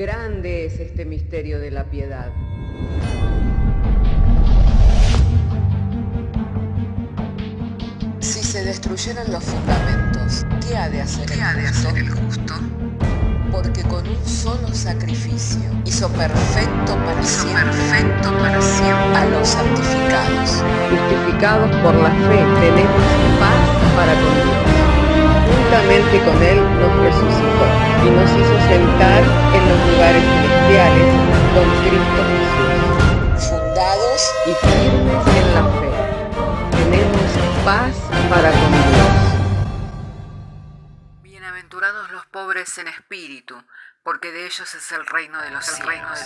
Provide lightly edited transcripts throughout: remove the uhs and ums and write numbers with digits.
Grande es este misterio de la piedad. Si se destruyeran los fundamentos, ¿qué ha de hacer el justo? Porque con un solo sacrificio hizo perfecto para siempre a los santificados. Justificados por la fe, tenemos paz para con Dios. Juntamente con Él nos resucitó y nos hizo sentar en los lugares celestiales con Cristo Jesús. Fundados y firmes en la fe, tenemos paz para con Dios. Bienaventurados los pobres en espíritu, porque de ellos es el reino de los cielos.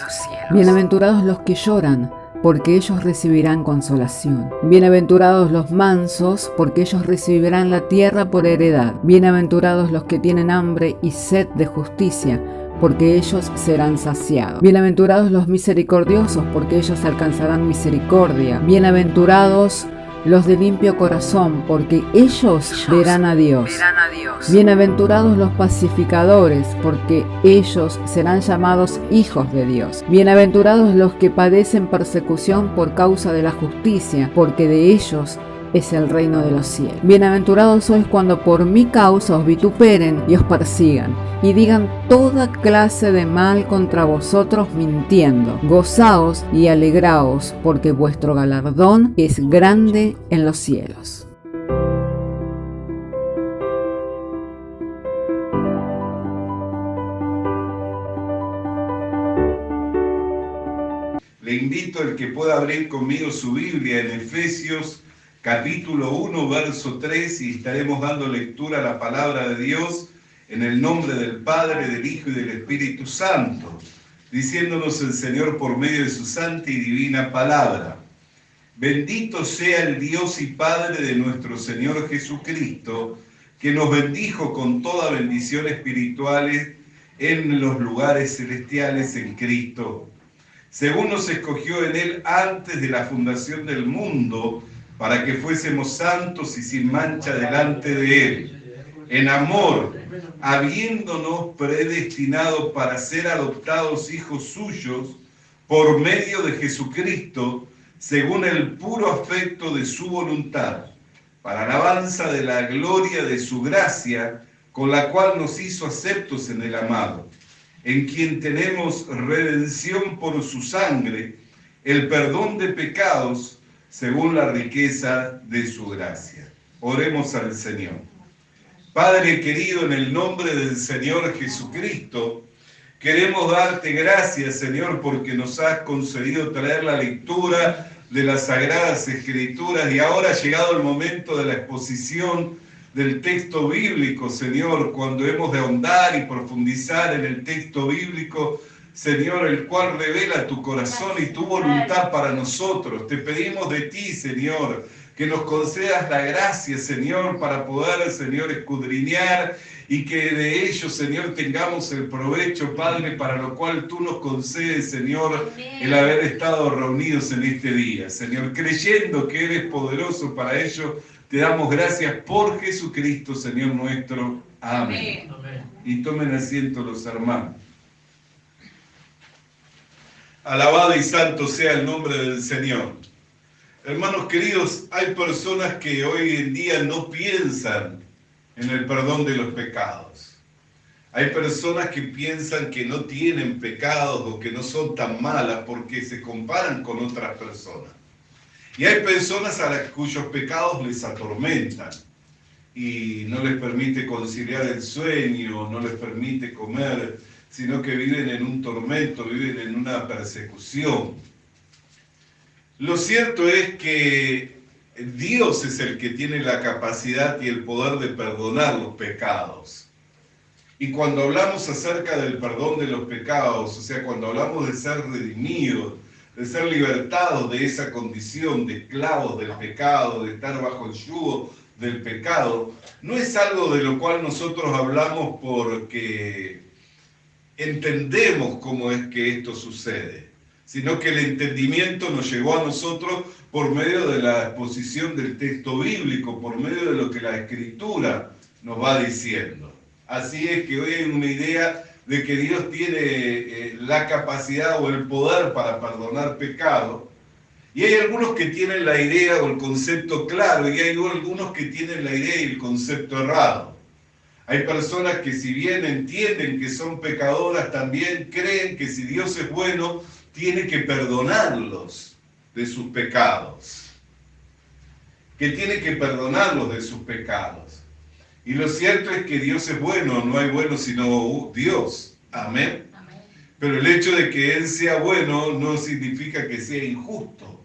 Bienaventurados los que lloran, porque ellos recibirán consolación. Bienaventurados los mansos, porque ellos recibirán la tierra por heredad. Bienaventurados los que tienen hambre y sed de justicia, porque ellos serán saciados. Bienaventurados los misericordiosos, porque ellos alcanzarán misericordia. Bienaventurados los de limpio corazón, porque ellos verán a Dios. Bienaventurados los pacificadores, porque ellos serán llamados hijos de Dios. Bienaventurados los que padecen persecución por causa de la justicia, porque de ellos es el reino de los cielos. Bienaventurados sois cuando por mi causa os vituperen y os persigan, y digan toda clase de mal contra vosotros mintiendo. Gozaos y alegraos, porque vuestro galardón es grande en los cielos. Le invito al que pueda abrir conmigo su Biblia en Efesios capítulo 1, verso 3, y estaremos dando lectura a la palabra de Dios en el nombre del Padre, del Hijo y del Espíritu Santo, diciéndonos el Señor por medio de su santa y divina palabra. Bendito sea el Dios y Padre de nuestro Señor Jesucristo, que nos bendijo con toda bendición espirituales en los lugares celestiales en Cristo, según nos escogió en Él antes de la fundación del mundo, para que fuésemos santos y sin mancha delante de Él, en amor, habiéndonos predestinado para ser adoptados hijos suyos por medio de Jesucristo, según el puro afecto de su voluntad, para alabanza de la gloria de su gracia, con la cual nos hizo aceptos en el amado, en quien tenemos redención por su sangre, el perdón de pecados, según la riqueza de su gracia. Oremos al Señor. Padre querido, en el nombre del Señor Jesucristo, queremos darte gracias, Señor, porque nos has concedido traer la lectura de las Sagradas Escrituras, y ahora ha llegado el momento de la exposición del texto bíblico, Señor, cuando hemos de ahondar y profundizar en el texto bíblico, Señor, el cual revela tu corazón y tu voluntad para nosotros. Te pedimos de ti, Señor, que nos concedas la gracia, Señor, para poder, Señor, escudriñar y que de ello, Señor, tengamos el provecho, Padre, para lo cual tú nos concedes, Señor, el haber estado reunidos en este día. Señor, creyendo que eres poderoso para ello, te damos gracias por Jesucristo, Señor nuestro. Amén. Y tomen asiento los hermanos. Alabado y santo sea el nombre del Señor. Hermanos queridos, hay personas que hoy en día no piensan en el perdón de los pecados. Hay personas que piensan que no tienen pecados o que no son tan malas porque se comparan con otras personas. Y hay personas a las cuyos pecados les atormentan y no les permite conciliar el sueño, no les permite comer, sino que viven en un tormento, viven en una persecución. Lo cierto es que Dios es el que tiene la capacidad y el poder de perdonar los pecados. Y cuando hablamos acerca del perdón de los pecados, o sea, cuando hablamos de ser redimidos, de ser libertados de esa condición de esclavos del pecado, de estar bajo el yugo del pecado, no es algo de lo cual nosotros hablamos porque entendemos cómo es que esto sucede, sino que el entendimiento nos llegó a nosotros por medio de la exposición del texto bíblico, por medio de lo que la Escritura nos va diciendo. Así es que hoy hay una idea de que Dios tiene la capacidad o el poder para perdonar pecado. Y hay algunos que tienen la idea o el concepto claro, y hay algunos que tienen la idea y el concepto errado. Hay personas que, si bien entienden que son pecadoras, también creen que si Dios es bueno, tiene que perdonarlos de sus pecados. Que tiene que perdonarlos de sus pecados. Y lo cierto es que Dios es bueno, no hay bueno sino Dios. Amén. Amén. Pero el hecho de que Él sea bueno no significa que sea injusto.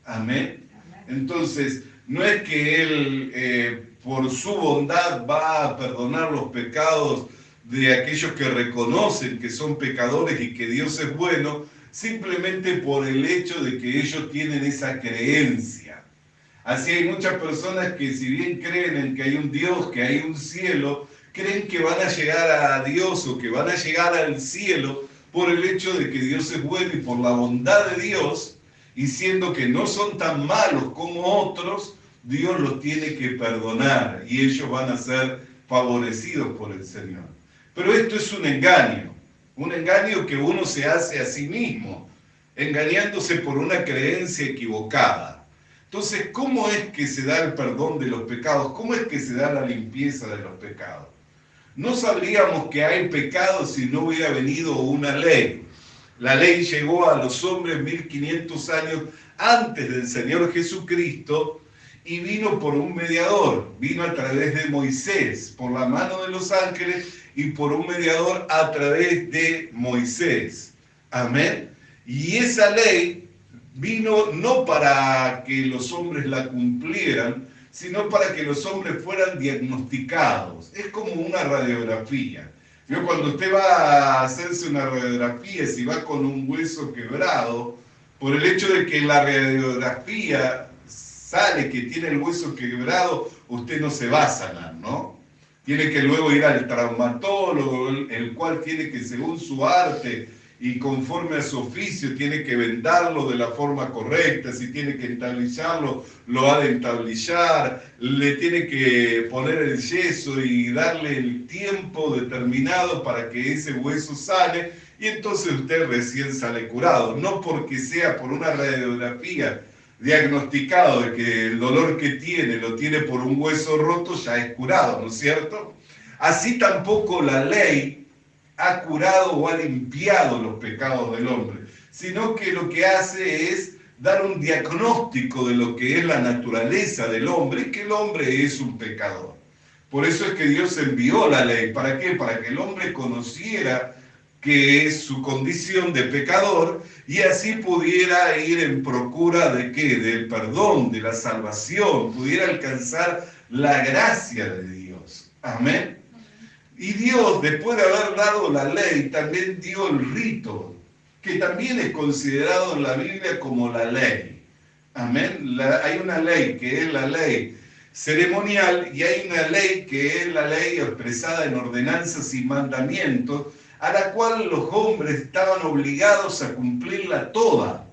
Amén. Entonces, no es que Él por su bondad va a perdonar los pecados de aquellos que reconocen que son pecadores y que Dios es bueno, simplemente por el hecho de que ellos tienen esa creencia. Así hay muchas personas que, si bien creen en que hay un Dios, que hay un cielo, creen que van a llegar a Dios o que van a llegar al cielo por el hecho de que Dios es bueno y por la bondad de Dios. Y siendo que no son tan malos como otros, Dios los tiene que perdonar y ellos van a ser favorecidos por el Señor. Pero esto es un engaño que uno se hace a sí mismo, engañándose por una creencia equivocada. Entonces, ¿cómo es que se da el perdón de los pecados? ¿Cómo es que se da la limpieza de los pecados? No sabríamos que hay pecados si no hubiera venido una ley. La ley llegó a los hombres 1500 años antes del Señor Jesucristo y vino por un mediador, vino a través de Moisés, por la mano de los ángeles y por un mediador a través de Moisés. Amén. Y esa ley vino no para que los hombres la cumplieran, sino para que los hombres fueran diagnosticados. Es como una radiografía. Cuando usted va a hacerse una radiografía, si va con un hueso quebrado, por el hecho de que en la radiografía sale que tiene el hueso quebrado, usted no se va a sanar, ¿no? Tiene que luego ir al traumatólogo, el cual tiene que, según su arte y conforme a su oficio, tiene que vendarlo de la forma correcta. Si tiene que entablillarlo, lo ha de entablillar, le tiene que poner el yeso y darle el tiempo determinado para que ese hueso sane, y entonces usted recién sale curado. No porque sea por una radiografía diagnosticado de que el dolor que tiene lo tiene por un hueso roto, ya es curado, ¿no es cierto? Así tampoco la ley ha curado o ha limpiado los pecados del hombre, sino que lo que hace es dar un diagnóstico de lo que es la naturaleza del hombre, y que el hombre es un pecador. Por eso es que Dios envió la ley. ¿Para qué? Para que el hombre conociera que es su condición de pecador y así pudiera ir en procura de ¿qué? Del perdón, de la salvación, pudiera alcanzar la gracia de Dios. Amén. Y Dios, después de haber dado la ley, también dio el rito, que también es considerado en la Biblia como la ley. Amén. Hay una ley que es la ley ceremonial y hay una ley que es la ley expresada en ordenanzas y mandamientos, a la cual los hombres estaban obligados a cumplirla toda.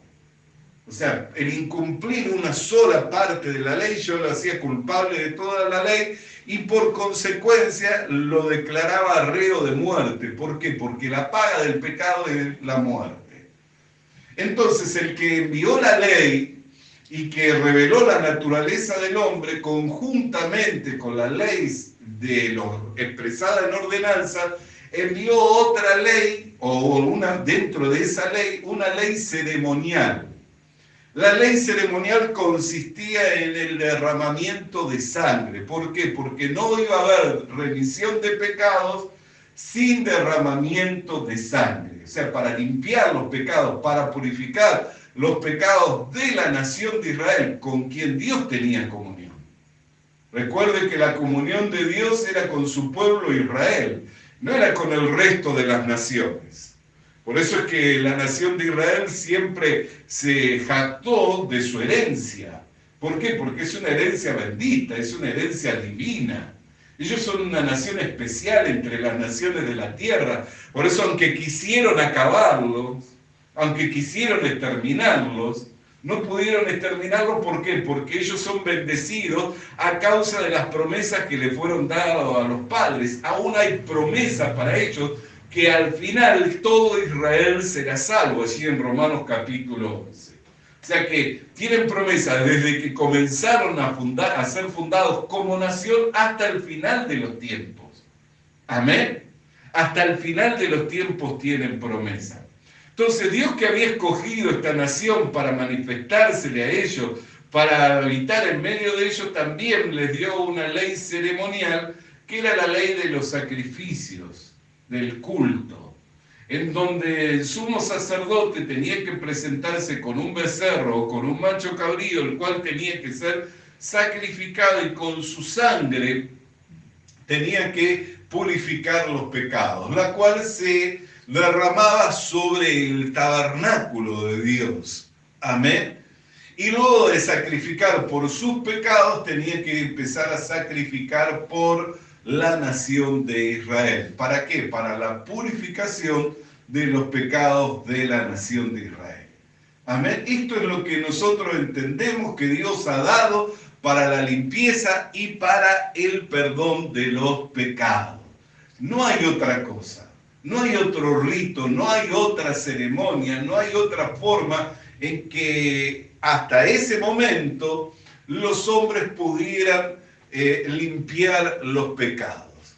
O sea, el incumplir una sola parte de la ley, yo lo hacía culpable de toda la ley y por consecuencia lo declaraba reo de muerte. ¿Por qué? Porque la paga del pecado es la muerte. Entonces, el que envió la ley y que reveló la naturaleza del hombre, conjuntamente con la ley expresada en ordenanza, envió otra ley, dentro de esa ley, una ley ceremonial. La ley ceremonial consistía en el derramamiento de sangre. ¿Por qué? Porque no iba a haber remisión de pecados sin derramamiento de sangre. O sea, para limpiar los pecados, para purificar los pecados de la nación de Israel, con quien Dios tenía comunión. Recuerden que la comunión de Dios era con su pueblo Israel, no era con el resto de las naciones. Por eso es que la nación de Israel siempre se jactó de su herencia. ¿Por qué? Porque es una herencia bendita, es una herencia divina. Ellos son una nación especial entre las naciones de la tierra. Por eso, aunque quisieron acabarlos, aunque quisieron exterminarlos, no pudieron exterminarlos. ¿Por qué? Porque ellos son bendecidos a causa de las promesas que le fueron dadas a los padres. Aún hay promesas para ellos, que al final todo Israel será salvo, allí en Romanos capítulo 11. O sea que tienen promesa desde que comenzaron a ser fundados como nación hasta el final de los tiempos. Amén. Hasta el final de los tiempos tienen promesa. Entonces Dios, que había escogido esta nación para manifestársele a ellos, para habitar en medio de ellos, también les dio una ley ceremonial que era la ley de los sacrificios, del culto, en donde el sumo sacerdote tenía que presentarse con un becerro o con un macho cabrío, el cual tenía que ser sacrificado, y con su sangre tenía que purificar los pecados, la cual se derramaba sobre el tabernáculo de Dios. Amén. Y luego de sacrificar por sus pecados, tenía que empezar a sacrificar por la nación de Israel. ¿Para qué? Para la purificación de los pecados de la nación de Israel. Amén. Esto es lo que nosotros entendemos que Dios ha dado para la limpieza y para el perdón de los pecados. No hay otra cosa, no hay otro rito, no hay otra ceremonia, no hay otra forma en que hasta ese momento los hombres pudieran limpiar los pecados.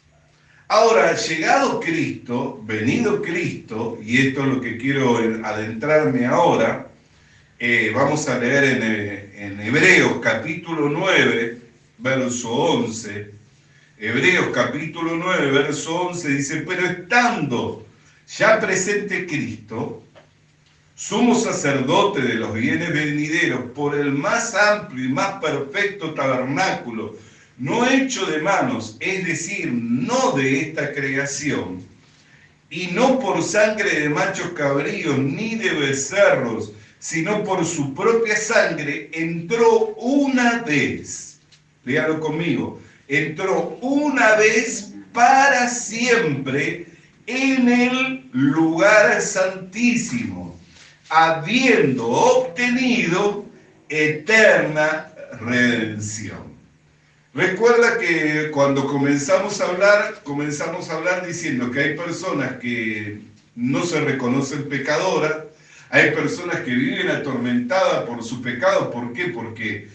Ahora, llegado Cristo, venido Cristo, y esto es lo que quiero adentrarme ahora, vamos a leer en Hebreos capítulo 9, verso 11. Hebreos capítulo 9, verso 11 dice: pero estando ya presente Cristo, sumo sacerdote de los bienes venideros, por el más amplio y más perfecto tabernáculo, no hecho de manos, es decir, no de esta creación, y no por sangre de machos cabríos ni de becerros, sino por su propia sangre, entró una vez, léalo conmigo, entró una vez para siempre en el lugar santísimo, habiendo obtenido eterna redención. Recuerda que cuando comenzamos a hablar diciendo que hay personas que no se reconocen pecadoras, hay personas que viven atormentadas por su pecado. ¿Por qué? Porque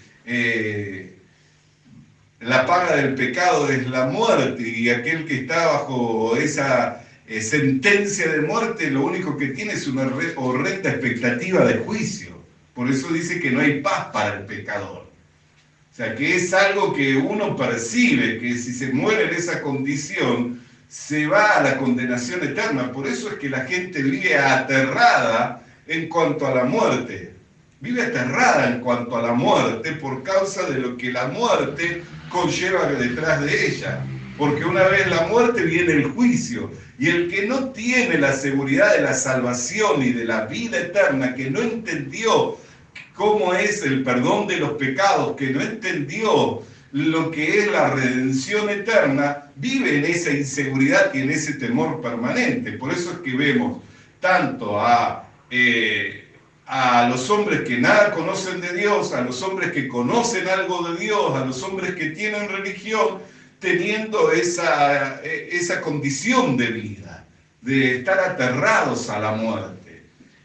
la paga del pecado es la muerte, y aquel que está bajo esa sentencia de muerte, lo único que tiene es una horrenda expectativa de juicio. Por eso dice que no hay paz para el pecador. O sea, que es algo que uno percibe, que si se muere en esa condición, se va a la condenación eterna. Por eso es que la gente vive aterrada en cuanto a la muerte. Vive aterrada en cuanto a la muerte por causa de lo que la muerte conlleva detrás de ella. Porque una vez la muerte viene el juicio. Y el que no tiene la seguridad de la salvación y de la vida eterna, que no entendió cómo es el perdón de los pecados, que no entendió lo que es la redención eterna, vive en esa inseguridad y en ese temor permanente. Por eso es que vemos tanto a los hombres que nada conocen de Dios, a los hombres que conocen algo de Dios, a los hombres que tienen religión, teniendo esa condición de vida, de estar aterrados a la muerte.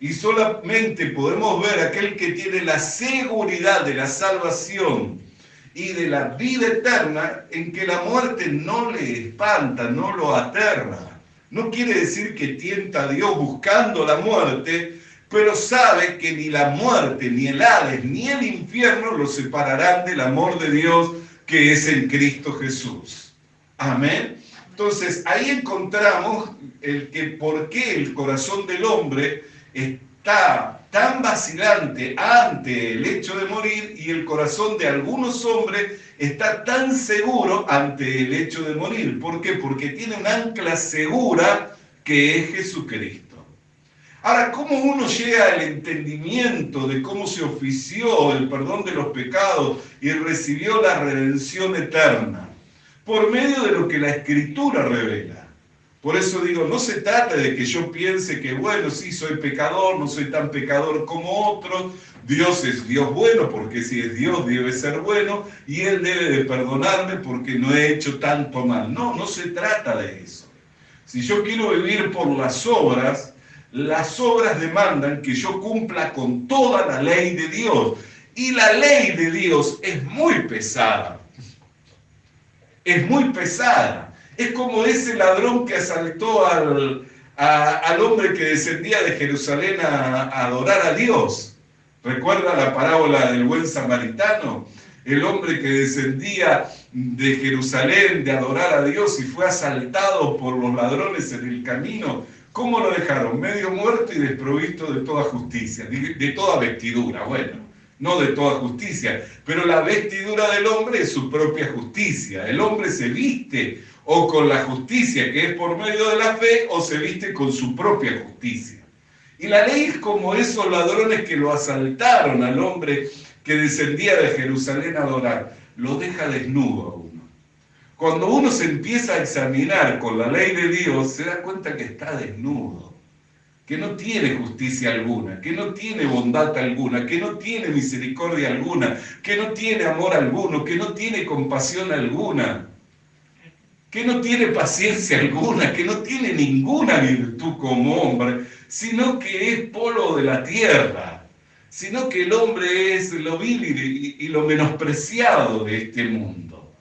Y solamente podemos ver aquel que tiene la seguridad de la salvación y de la vida eterna, en que la muerte no le espanta, no lo aterra. No quiere decir que tienta a Dios buscando la muerte, pero sabe que ni la muerte, ni el Hades, ni el infierno lo separarán del amor de Dios que es en Cristo Jesús. Amén. Entonces ahí encontramos por qué el corazón del hombre está tan vacilante ante el hecho de morir, y el corazón de algunos hombres está tan seguro ante el hecho de morir. ¿Por qué? Porque tiene un ancla segura que es Jesucristo. Ahora, ¿cómo uno llega al entendimiento de cómo se ofició el perdón de los pecados y recibió la redención eterna? Por medio de lo que la Escritura revela. Por eso digo, no se trata de que yo piense que, bueno, sí, soy pecador, no soy tan pecador como otros. Dios es Dios bueno, porque si es Dios debe ser bueno, y Él debe de perdonarme porque no he hecho tanto mal. No, no se trata de eso. Si yo quiero vivir por las obras demandan que yo cumpla con toda la ley de Dios. Y la ley de Dios es muy pesada. Es muy pesada. Es como ese ladrón que asaltó al hombre que descendía de Jerusalén a adorar a Dios. ¿Recuerda la parábola del buen samaritano? El hombre que descendía de Jerusalén de adorar a Dios y fue asaltado por los ladrones en el camino. ¿Cómo lo dejaron? Medio muerto y desprovisto de toda justicia, de toda vestidura. Bueno, no de toda justicia, pero la vestidura del hombre es su propia justicia. El hombre se viste o con la justicia que es por medio de la fe o se viste con su propia justicia. Y la ley es como esos ladrones que lo asaltaron al hombre que descendía de Jerusalén a adorar. Lo deja desnudo a uno. Cuando uno se empieza a examinar con la ley de Dios, se da cuenta que está desnudo, que no tiene justicia alguna, que no tiene bondad alguna, que no tiene misericordia alguna, que no tiene amor alguno, que no tiene compasión alguna, que no tiene paciencia alguna, que no tiene ninguna virtud como hombre, sino que es polvo de la tierra, sino que el hombre es lo vil y lo menospreciado de este mundo.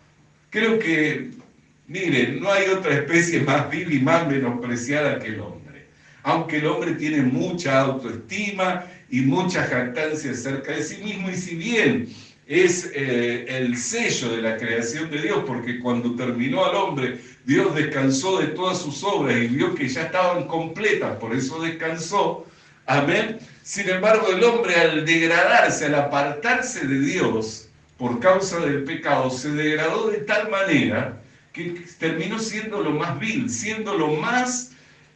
Creo que, miren, no hay otra especie más vil y más menospreciada que el hombre. Aunque el hombre tiene mucha autoestima y mucha jactancia acerca de sí mismo, y si bien es el sello de la creación de Dios, porque cuando terminó al hombre, Dios descansó de todas sus obras y vio que ya estaban completas, por eso descansó. Amén. Sin embargo, el hombre al degradarse, al apartarse de Dios por causa del pecado, se degradó de tal manera que terminó siendo lo más vil, siendo lo más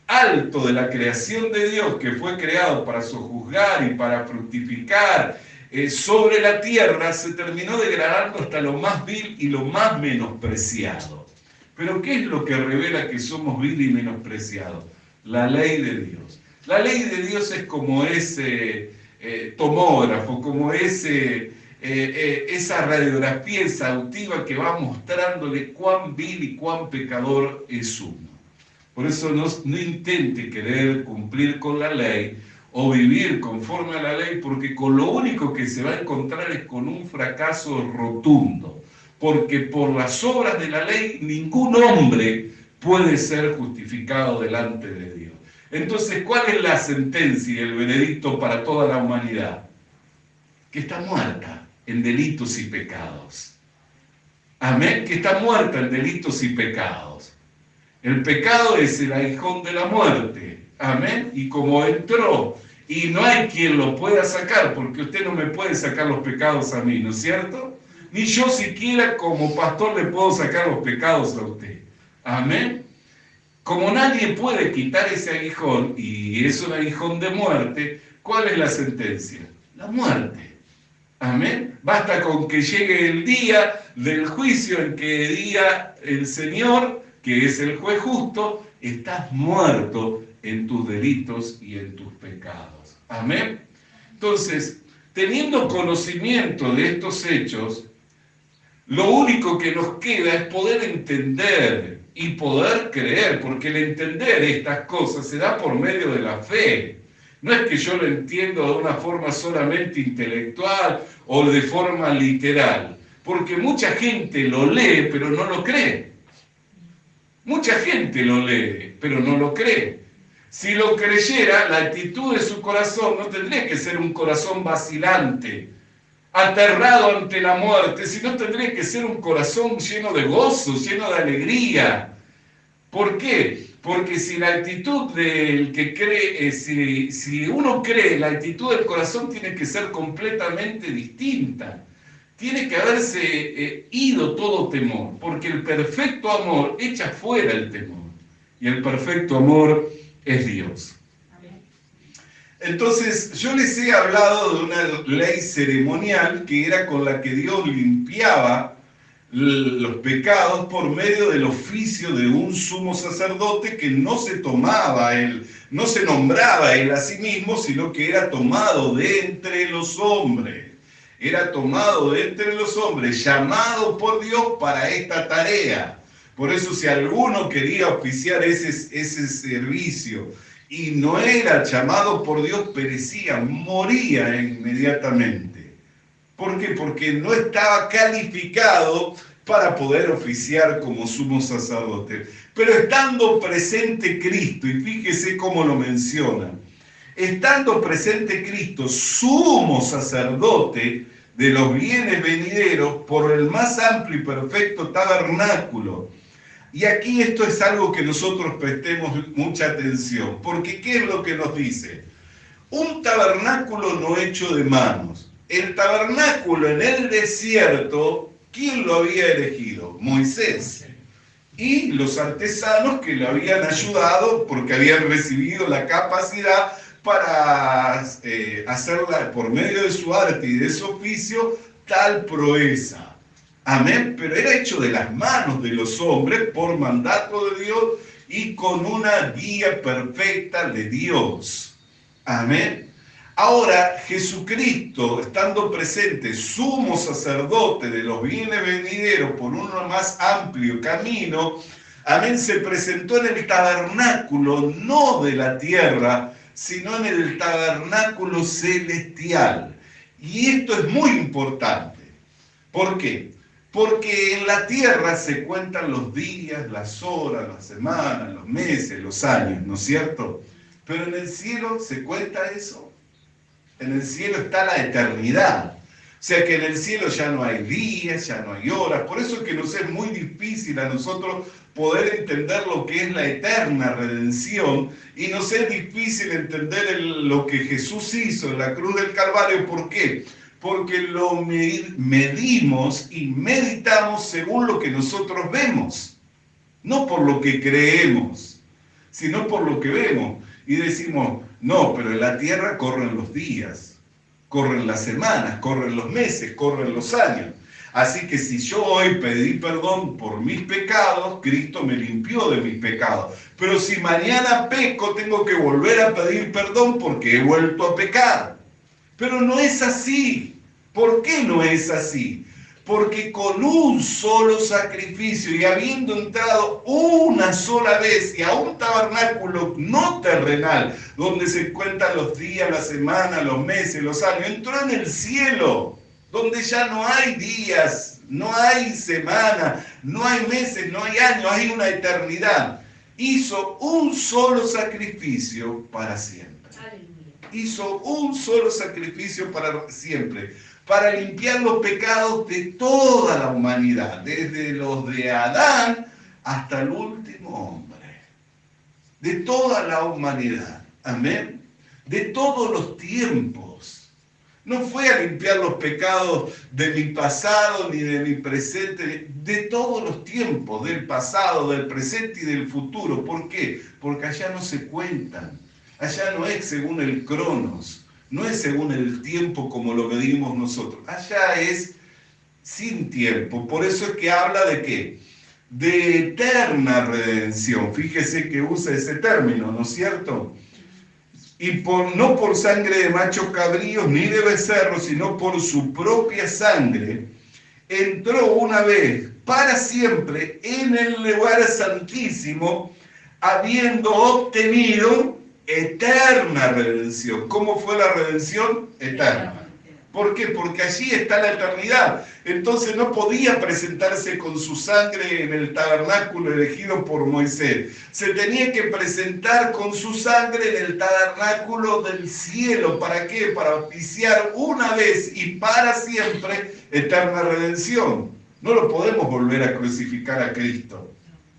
alto de la creación de Dios, que fue creado para sojuzgar y para fructificar sobre la tierra, se terminó degradando hasta lo más vil y lo más menospreciado. Pero ¿qué es lo que revela que somos vil y menospreciados? La ley de Dios. La ley de Dios es como ese tomógrafo, como esa radiografía exhaustiva que va mostrándole cuán vil y cuán pecador es uno. Por eso no intente querer cumplir con la ley o vivir conforme a la ley, porque con lo único que se va a encontrar es con un fracaso rotundo. Porque por las obras de la ley ningún hombre puede ser justificado delante de Dios. Entonces, ¿cuál es la sentencia y el veredicto para toda la humanidad? Que está muerta en delitos y pecados. Amén, que está muerta en delitos y pecados. El pecado es el aguijón de la muerte. Amén, y como entró, y no hay quien lo pueda sacar, porque usted no me puede sacar los pecados a mí, ¿no es cierto? Ni yo siquiera como pastor le puedo sacar los pecados a usted. Amén. Como nadie puede quitar ese aguijón, y es un aguijón de muerte, ¿cuál es la sentencia? La muerte. Amén. Basta con que llegue el día del juicio en que diga el Señor, que es el juez justo, estás muerto en tus delitos y en tus pecados. Amén. Entonces, teniendo conocimiento de estos hechos, lo único que nos queda es poder entender y poder creer, porque el entender estas cosas se da por medio de la fe. No es que yo lo entiendo de una forma solamente intelectual o de forma literal, porque mucha gente lo lee pero no lo cree. Mucha gente lo lee pero no lo cree. Si lo creyera, la actitud de su corazón no tendría que ser un corazón vacilante, aterrado ante la muerte, sino tendría que ser un corazón lleno de gozo, lleno de alegría. ¿Por qué? Porque si la actitud del que cree, si uno cree, la actitud del corazón tiene que ser completamente distinta. Tiene que haberse ido todo temor, porque el perfecto amor echa fuera el temor. Y el perfecto amor es Dios. Entonces, yo les he hablado de una ley ceremonial que era con la que Dios limpiaba los pecados por medio del oficio de un sumo sacerdote que no se tomaba él, no se nombraba él a sí mismo, sino que era tomado de entre los hombres. Era tomado de entre los hombres, llamado por Dios para esta tarea. Por eso si alguno quería oficiar ese servicio y no era llamado por Dios, perecía, moría inmediatamente. ¿Por qué? Porque no estaba calificado para poder oficiar como sumo sacerdote. Pero estando presente Cristo, y fíjese cómo lo menciona, estando presente Cristo, sumo sacerdote de los bienes venideros, por el más amplio y perfecto tabernáculo. Y aquí esto es algo que nosotros prestemos mucha atención, porque ¿qué es lo que nos dice? Un tabernáculo no hecho de manos. El tabernáculo en el desierto, ¿quién lo había elegido? Moisés. Y los artesanos que le habían ayudado porque habían recibido la capacidad para hacerla por medio de su arte y de su oficio tal proeza. Amén. Pero era hecho de las manos de los hombres por mandato de Dios y con una guía perfecta de Dios. Amén. Ahora, Jesucristo, estando presente, sumo sacerdote de los bienes venideros por un más amplio camino, amén, se presentó en el tabernáculo, no de la tierra, sino en el tabernáculo celestial. Y esto es muy importante. ¿Por qué? Porque en la tierra se cuentan los días, las horas, las semanas, los meses, los años, ¿no es cierto? Pero en el cielo se cuenta eso. En el cielo está la eternidad. O sea que en el cielo ya no hay días, ya no hay horas. Por eso es que nos es muy difícil a nosotros poder entender lo que es la eterna redención. Y nos es difícil entender lo que Jesús hizo en la cruz del Calvario. ¿Por qué? Porque lo medimos y meditamos según lo que nosotros vemos. No por lo que creemos, sino por lo que vemos. Y decimos, no, pero en la tierra corren los días, corren las semanas, corren los meses, corren los años. Así que si yo hoy pedí perdón por mis pecados, Cristo me limpió de mis pecados. Pero si mañana peco, tengo que volver a pedir perdón porque he vuelto a pecar. Pero no es así. ¿Por qué no es así? Porque con un solo sacrificio y habiendo entrado una sola vez y a un tabernáculo no terrenal, donde se cuentan los días, las semanas, los meses, los años, entró en el cielo, donde ya no hay días, no hay semanas, no hay meses, no hay años, hay una eternidad. Hizo un solo sacrificio para siempre. Hizo un solo sacrificio para siempre, para limpiar los pecados de toda la humanidad, desde los de Adán hasta el último hombre, de toda la humanidad, amén, de todos los tiempos. No fue a limpiar los pecados de mi pasado ni de mi presente, de todos los tiempos, del pasado, del presente y del futuro. ¿Por qué? Porque allá no se cuentan, allá no es según el cronos. No es según el tiempo como lo medimos nosotros. Allá es sin tiempo. Por eso es que habla de ¿qué? De eterna redención. Fíjese que usa ese término, ¿no es cierto? Y no por sangre de machos cabríos ni de becerros, sino por su propia sangre, entró una vez para siempre en el lugar santísimo, habiendo obtenido eterna redención. ¿Cómo fue la redención? Eterna. ¿Por qué? Porque allí está la eternidad. Entonces no podía presentarse con su sangre en el tabernáculo elegido por Moisés. Se tenía que presentar con su sangre en el tabernáculo del cielo. ¿Para qué? Para oficiar una vez y para siempre eterna redención. No lo podemos volver a crucificar a Cristo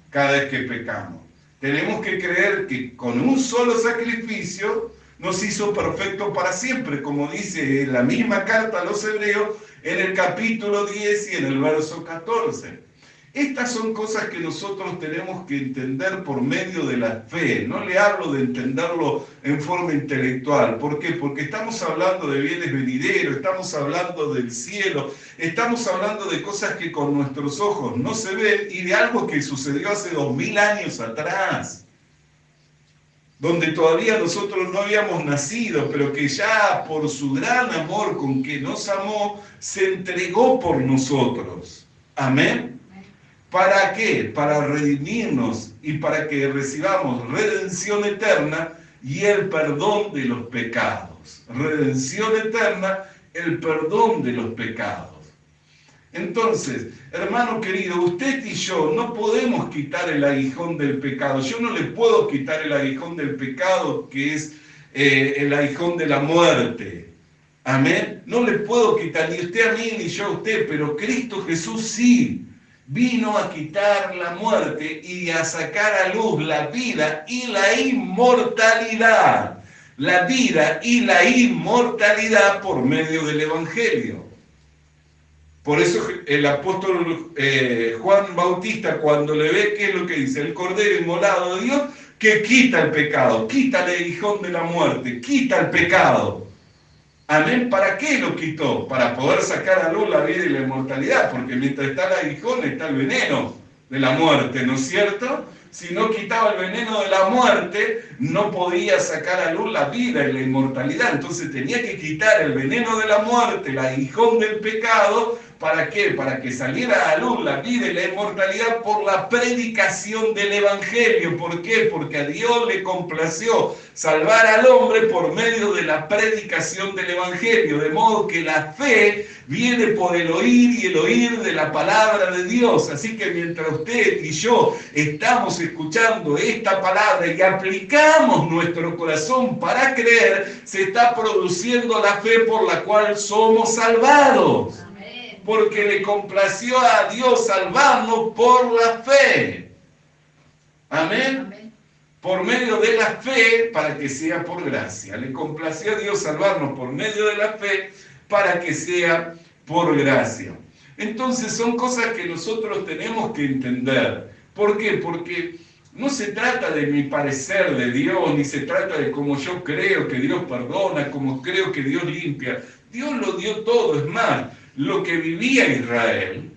cada vez que pecamos. Tenemos que creer que con un solo sacrificio nos hizo perfecto para siempre, como dice la misma carta a los Hebreos en el capítulo 10 y en el verso 14. Estas son cosas que nosotros tenemos que entender por medio de la fe. No le hablo de entenderlo en forma intelectual. ¿Por qué? Porque estamos hablando de bienes venideros, estamos hablando del cielo, estamos hablando de cosas que con nuestros ojos no se ven y de algo que sucedió hace 2000 años atrás, donde todavía nosotros no habíamos nacido, pero que ya por su gran amor con que nos amó, se entregó por nosotros. Amén. ¿Para qué? Para redimirnos y para que recibamos redención eterna y el perdón de los pecados. Redención eterna, el perdón de los pecados. Entonces, hermano querido, usted y yo no podemos quitar el aguijón del pecado. Yo no le puedo quitar el aguijón del pecado, que es el aguijón de la muerte. Amén. No le puedo quitar ni usted a mí ni yo a usted, pero Cristo Jesús sí. Vino a quitar la muerte y a sacar a luz la vida y la inmortalidad. La vida y la inmortalidad por medio del Evangelio. Por eso el apóstol Juan Bautista, cuando le ve, ¿qué es lo que dice? El Cordero inmolado de Dios, que quita el pecado, quita el aguijón de la muerte, quita el pecado. Amén. ¿Para qué lo quitó? Para poder sacar a luz la vida y la inmortalidad, porque mientras está el aguijón está el veneno de la muerte, ¿no es cierto? Si no quitaba el veneno de la muerte, no podía sacar a luz la vida y la inmortalidad. Entonces tenía que quitar el veneno de la muerte, el aguijón del pecado. ¿Para qué? Para que saliera a luz la vida y la inmortalidad por la predicación del Evangelio. ¿Por qué? Porque a Dios le complació salvar al hombre por medio de la predicación del Evangelio. De modo que la fe viene por el oír y el oír de la palabra de Dios. Así que mientras usted y yo estamos escuchando esta palabra y aplicamos nuestro corazón para creer, se está produciendo la fe por la cual somos salvados. Porque le complació a Dios salvarnos por la fe. Amén. Amén. Por medio de la fe, para que sea por gracia. Le complació a Dios salvarnos por medio de la fe, para que sea por gracia. Entonces son cosas que nosotros tenemos que entender. ¿Por qué? Porque no se trata de mi parecer de Dios, ni se trata de cómo yo creo que Dios perdona, como creo que Dios limpia. Dios lo dio todo, es más. Lo que vivía Israel,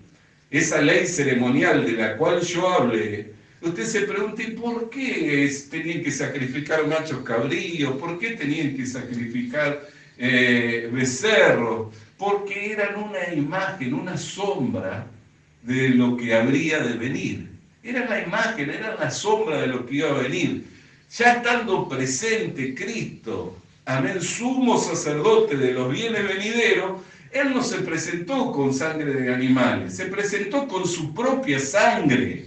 esa ley ceremonial de la cual yo hablé, usted se pregunta, ¿y por qué tenían que sacrificar machos cabríos? ¿Por qué tenían que sacrificar becerros? Porque eran una imagen, una sombra de lo que habría de venir. Era la imagen, era la sombra de lo que iba a venir. Ya estando presente Cristo, amén, sumo sacerdote de los bienes venideros, Él no se presentó con sangre de animales, se presentó con su propia sangre.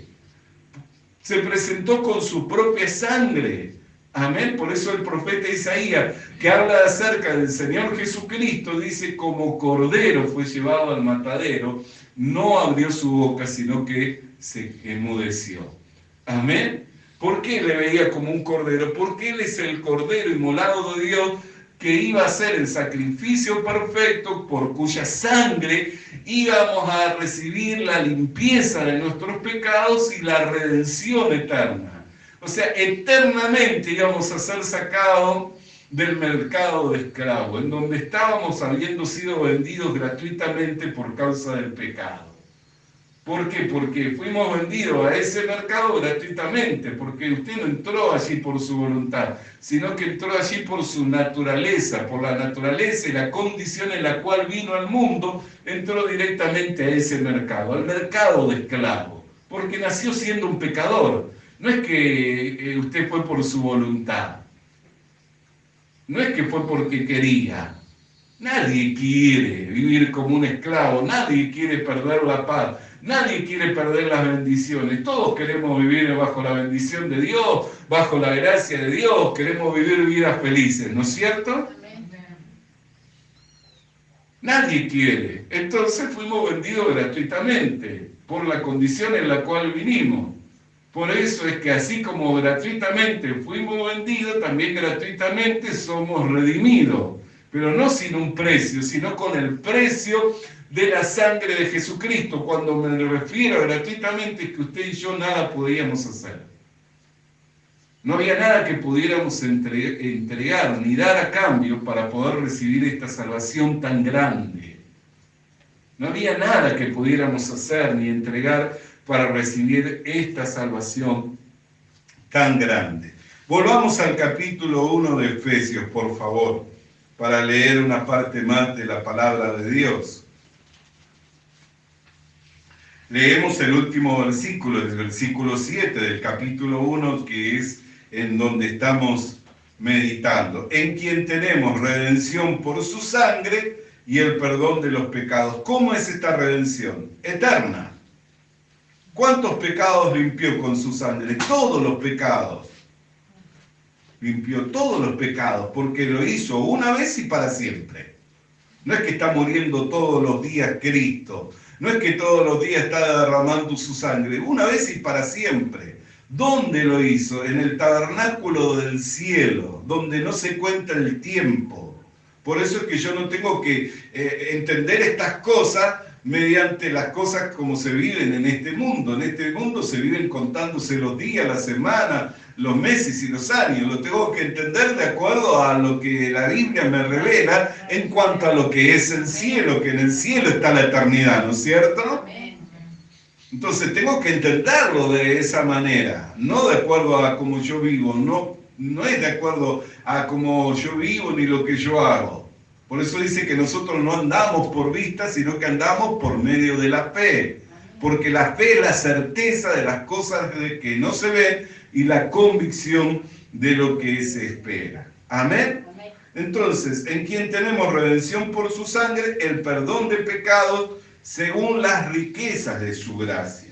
Se presentó con su propia sangre. Amén. Por eso el profeta Isaías, que habla acerca del Señor Jesucristo, dice, como cordero fue llevado al matadero, no abrió su boca, sino que se enmudeció. Amén. ¿Por qué le veía como un cordero? Porque Él es el cordero inmolado de Dios, que iba a ser el sacrificio perfecto por cuya sangre íbamos a recibir la limpieza de nuestros pecados y la redención eterna. O sea, eternamente íbamos a ser sacados del mercado de esclavos, en donde estábamos habiendo sido vendidos gratuitamente por causa del pecado. ¿Por qué? Porque fuimos vendidos a ese mercado gratuitamente, porque usted no entró allí por su voluntad, sino que entró allí por su naturaleza, por la naturaleza y la condición en la cual vino al mundo, entró directamente a ese mercado, al mercado de esclavos, porque nació siendo un pecador. No es que usted fue por su voluntad, no es que fue porque quería. Nadie quiere vivir como un esclavo, nadie quiere perder la paz. Nadie quiere perder las bendiciones. Todos queremos vivir bajo la bendición de Dios, bajo la gracia de Dios. Queremos vivir vidas felices, ¿no es cierto? Nadie quiere. Entonces fuimos vendidos gratuitamente por la condición en la cual vinimos. Por eso es que así como gratuitamente fuimos vendidos, también gratuitamente somos redimidos. Pero no sin un precio, sino con el precio de la sangre de Jesucristo. Cuando me refiero gratuitamente es que usted y yo nada podíamos hacer. No había nada que pudiéramos entregar ni dar a cambio para poder recibir esta salvación tan grande. No había nada que pudiéramos hacer ni entregar para recibir esta salvación tan grande. Volvamos al capítulo 1 de Efesios, por favor, para leer una parte más de la palabra de Dios. Leemos el último versículo, el versículo 7 del capítulo 1, que es en donde estamos meditando. En quien tenemos redención por su sangre y el perdón de los pecados. ¿Cómo es esta redención? Eterna. ¿Cuántos pecados limpió con su sangre? Todos los pecados. Limpió todos los pecados porque lo hizo una vez y para siempre. No es que está muriendo todos los días Cristo. No es que todos los días está derramando su sangre. Una vez y para siempre. ¿Dónde lo hizo? En el tabernáculo del cielo, donde no se cuenta el tiempo. Por eso es que yo no tengo que entender estas cosas mediante las cosas como se viven en este mundo. En este mundo se viven contándose los días, la semana, los meses y los años. Lo tengo que entender de acuerdo a lo que la Biblia me revela en cuanto a lo que es el cielo, que en el cielo está la eternidad, ¿no es cierto? Entonces tengo que entenderlo de esa manera, no de acuerdo a cómo yo vivo, no es de acuerdo a cómo yo vivo ni lo que yo hago. Por eso dice que nosotros no andamos por vista, sino que andamos por medio de la fe. Porque la fe es la certeza de las cosas que no se ven y la convicción de lo que se espera. Amén. Entonces, en quien tenemos redención por su sangre, el perdón de pecados, según las riquezas de su gracia.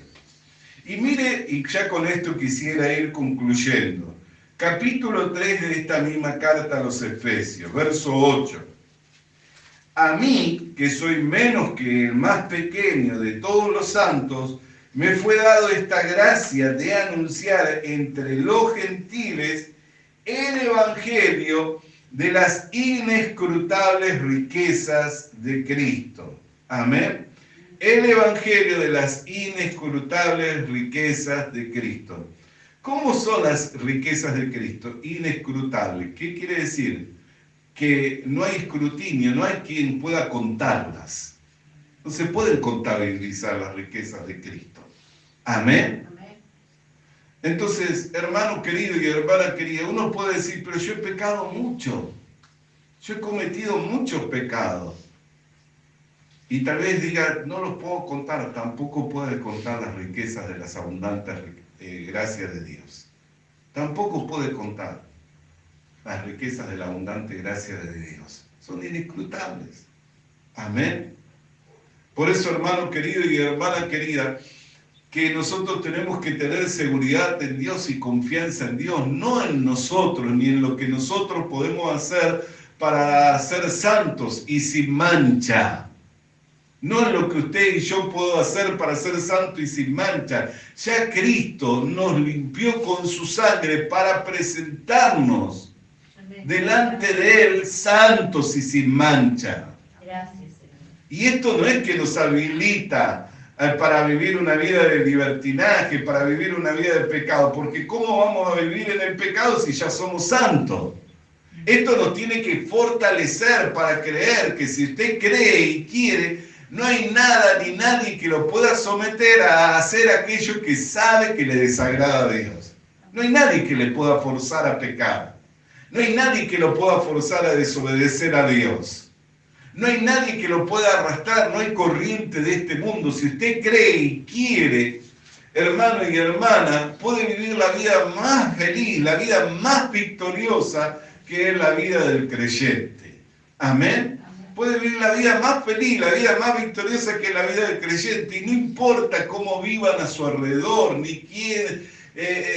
Y mire, y ya con esto quisiera ir concluyendo. Capítulo 3 de esta misma carta a los Efesios, verso 8. A mí, que soy menos que el más pequeño de todos los santos, me fue dado esta gracia de anunciar entre los gentiles el evangelio de las inescrutables riquezas de Cristo. Amén. El evangelio de las inescrutables riquezas de Cristo. ¿Cómo son las riquezas de Cristo? Inescrutables. ¿Qué quiere decir? Que no hay escrutinio, no hay quien pueda contarlas. No se pueden contabilizar las riquezas de Cristo. Amén. Entonces, hermano querido y hermana querida, uno puede decir, pero yo he pecado mucho. Yo he cometido muchos pecados. Y tal vez diga, no los puedo contar, tampoco puede contar las riquezas de las abundantes gracias de Dios. Tampoco puede contar las riquezas de la abundante gracia de Dios. Son inescrutables. Amén. Por eso, hermano querido y hermana querida, que nosotros tenemos que tener seguridad en Dios y confianza en Dios, no en nosotros, ni en lo que nosotros podemos hacer para ser santos y sin mancha. No en lo que usted y yo puedo hacer para ser santo y sin mancha. Ya Cristo nos limpió con su sangre para presentarnos delante de Él santos y sin mancha. Gracias, Señor. Y esto no es que nos habilita para vivir una vida de libertinaje, para vivir una vida de pecado, porque ¿cómo vamos a vivir en el pecado si ya somos santos? Esto nos tiene que fortalecer para creer que si usted cree y quiere, no hay nada ni nadie que lo pueda someter a hacer aquello que sabe que le desagrada a Dios. No hay nadie que le pueda forzar a pecar. No hay nadie que lo pueda forzar a desobedecer a Dios. No hay nadie que lo pueda arrastrar, no hay corriente de este mundo. Si usted cree y quiere, hermano y hermana, puede vivir la vida más feliz, la vida más victoriosa que es la vida del creyente. Amén. Puede vivir la vida más feliz, la vida más victoriosa que es la vida del creyente. Y no importa cómo vivan a su alrededor, ni quién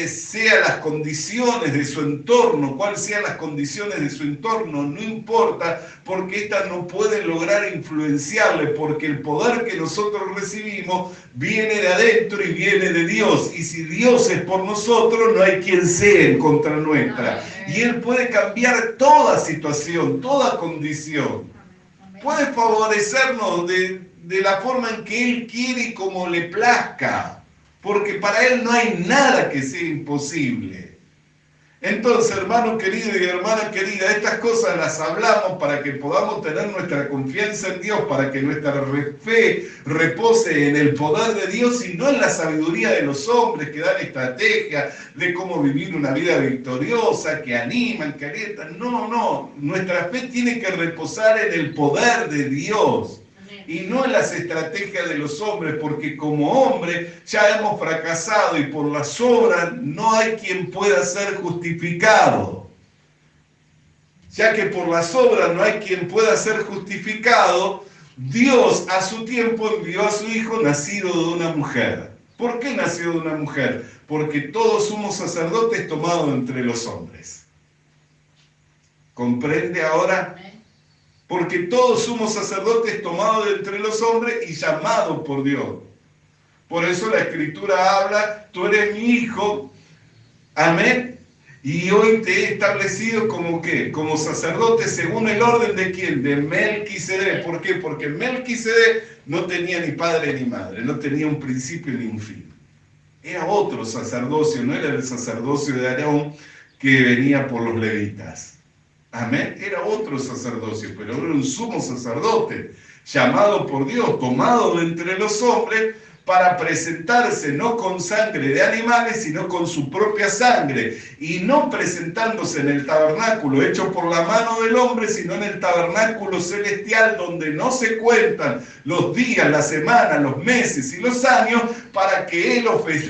sean las condiciones de su entorno, cuáles sean las condiciones de su entorno, no importa, porque éstas no pueden lograr influenciarle, porque el poder que nosotros recibimos viene de adentro y viene de Dios. Y si Dios es por nosotros, no hay quien sea en contra nuestra. Y Él puede cambiar toda situación, toda condición. Puede favorecernos de la forma en que Él quiere y como le plazca, porque para Él no hay nada que sea imposible. Entonces, hermano querido y hermana querida, estas cosas las hablamos para que podamos tener nuestra confianza en Dios, para que nuestra fe repose en el poder de Dios y no en la sabiduría de los hombres que dan estrategia de cómo vivir una vida victoriosa, que animan, que alientan. No, nuestra fe tiene que reposar en el poder de Dios. y no en las estrategias de los hombres, porque como hombre ya hemos fracasado y por las obras no hay quien pueda ser justificado. Ya que por las obras no hay quien pueda ser justificado, Dios a su tiempo envió a su Hijo nacido de una mujer. ¿Por qué nació de una mujer? Porque todos somos sacerdotes tomados entre los hombres. ¿Comprende ahora? Porque todos somos sacerdotes tomados de entre los hombres y llamados por Dios. Por eso la Escritura habla, tú eres mi Hijo, amén, y hoy te he establecido como ¿qué? Como sacerdote según el orden de ¿quién? De Melquisedec. ¿Por qué? Porque Melquisedec no tenía ni padre ni madre, no tenía un principio ni un fin. Era otro sacerdocio, no era el sacerdocio de Aarón que venía por los levitas. Amén, era otro sacerdocio, pero era un sumo sacerdote, llamado por Dios, tomado de entre los hombres, para presentarse no con sangre de animales, sino con su propia sangre, y no presentándose en el tabernáculo hecho por la mano del hombre, sino en el tabernáculo celestial, donde no se cuentan los días, las semanas, los meses y los años, para que Él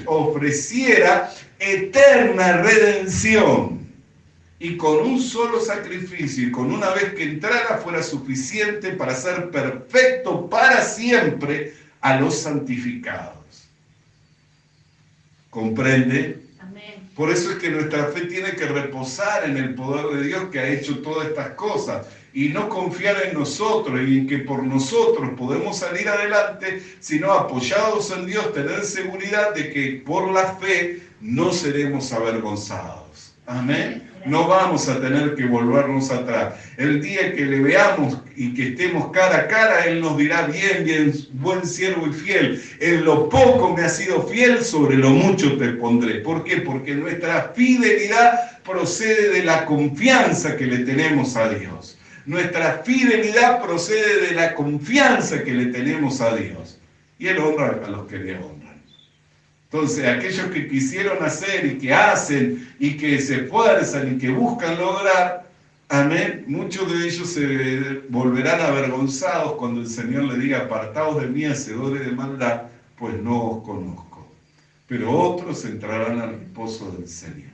ofreciera eterna redención. Y con un solo sacrificio, y con una vez que entrara, fuera suficiente para ser perfecto para siempre a los santificados. ¿Comprende? Amén. Por eso es que nuestra fe tiene que reposar en el poder de Dios que ha hecho todas estas cosas, y no confiar en nosotros y en que por nosotros podemos salir adelante, sino apoyados en Dios, tener seguridad de que por la fe no seremos avergonzados. Amén. No vamos a tener que volvernos atrás. El día que le veamos y que estemos cara a cara, Él nos dirá, bien, bien, buen siervo y fiel. En lo poco me has sido fiel, sobre lo mucho te pondré. ¿Por qué? Porque nuestra fidelidad procede de la confianza que le tenemos a Dios. Nuestra fidelidad procede de la confianza que le tenemos a Dios. Y Él honra a los que le honran. Entonces, aquellos que quisieron hacer y que hacen y que se esfuerzan y que buscan lograr, amén, muchos de ellos se volverán avergonzados cuando el Señor le diga, apartaos de mí, hacedores de maldad, pues no os conozco. Pero otros entrarán al reposo del Señor.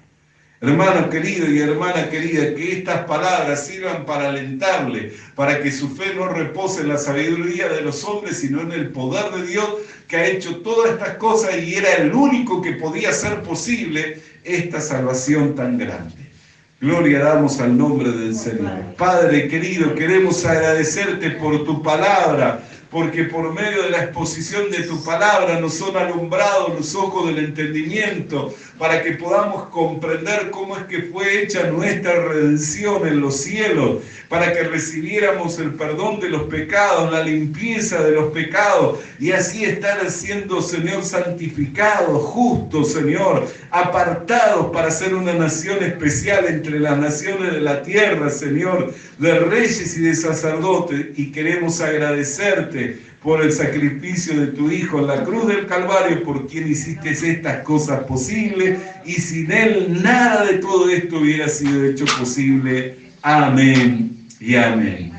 Hermano querido y hermana querida, que estas palabras sirvan para alentarle, para que su fe no repose en la sabiduría de los hombres, sino en el poder de Dios, que ha hecho todas estas cosas y era el único que podía hacer posible esta salvación tan grande. Gloria damos al nombre del Señor. Padre querido, queremos agradecerte por tu palabra, porque por medio de la exposición de tu palabra nos son alumbrados los ojos del entendimiento, para que podamos comprender cómo es que fue hecha nuestra redención en los cielos, para que recibiéramos el perdón de los pecados, la limpieza de los pecados, y así estar siendo, Señor, santificados, justos, Señor, apartados para ser una nación especial entre las naciones de la tierra, Señor, de reyes y de sacerdotes, y queremos agradecerte por el sacrificio de tu Hijo en la cruz del Calvario, por quien hiciste estas cosas posibles, y sin Él nada de todo esto hubiera sido hecho posible. Amén y amén.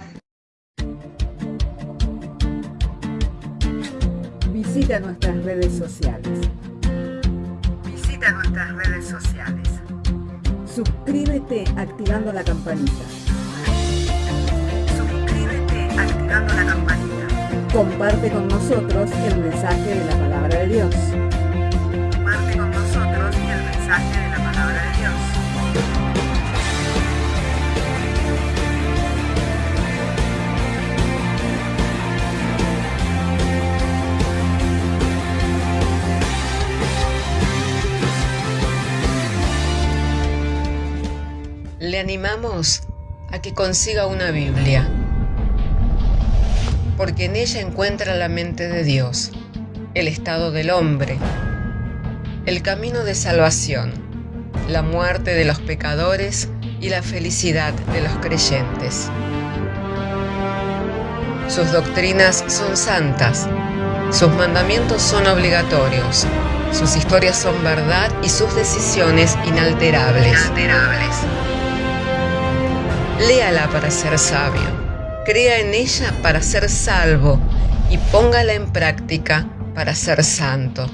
Visita nuestras redes sociales. Visita nuestras redes sociales. Suscríbete activando la campanita. Suscríbete activando la campanita. Comparte con nosotros el mensaje de la palabra de Dios. Comparte con nosotros el mensaje de la palabra de Dios. Le animamos a que consiga una Biblia, porque en ella encuentra la mente de Dios, el estado del hombre, el camino de salvación, la muerte de los pecadores y la felicidad de los creyentes. Sus doctrinas son santas, sus mandamientos son obligatorios, sus historias son verdad y sus decisiones inalterables. Léala para ser sabio, crea en ella para ser salvo y póngala en práctica para ser santo.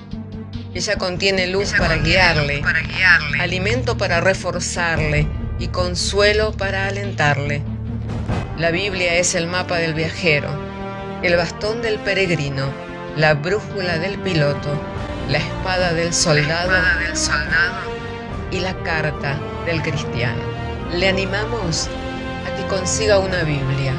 Ella contiene luz para guiarle, alimento para reforzarle y consuelo para alentarle. La Biblia es el mapa del viajero, el bastón del peregrino, la brújula del piloto, la espada del soldado y la carta del cristiano. Le animamos a que consiga una Biblia,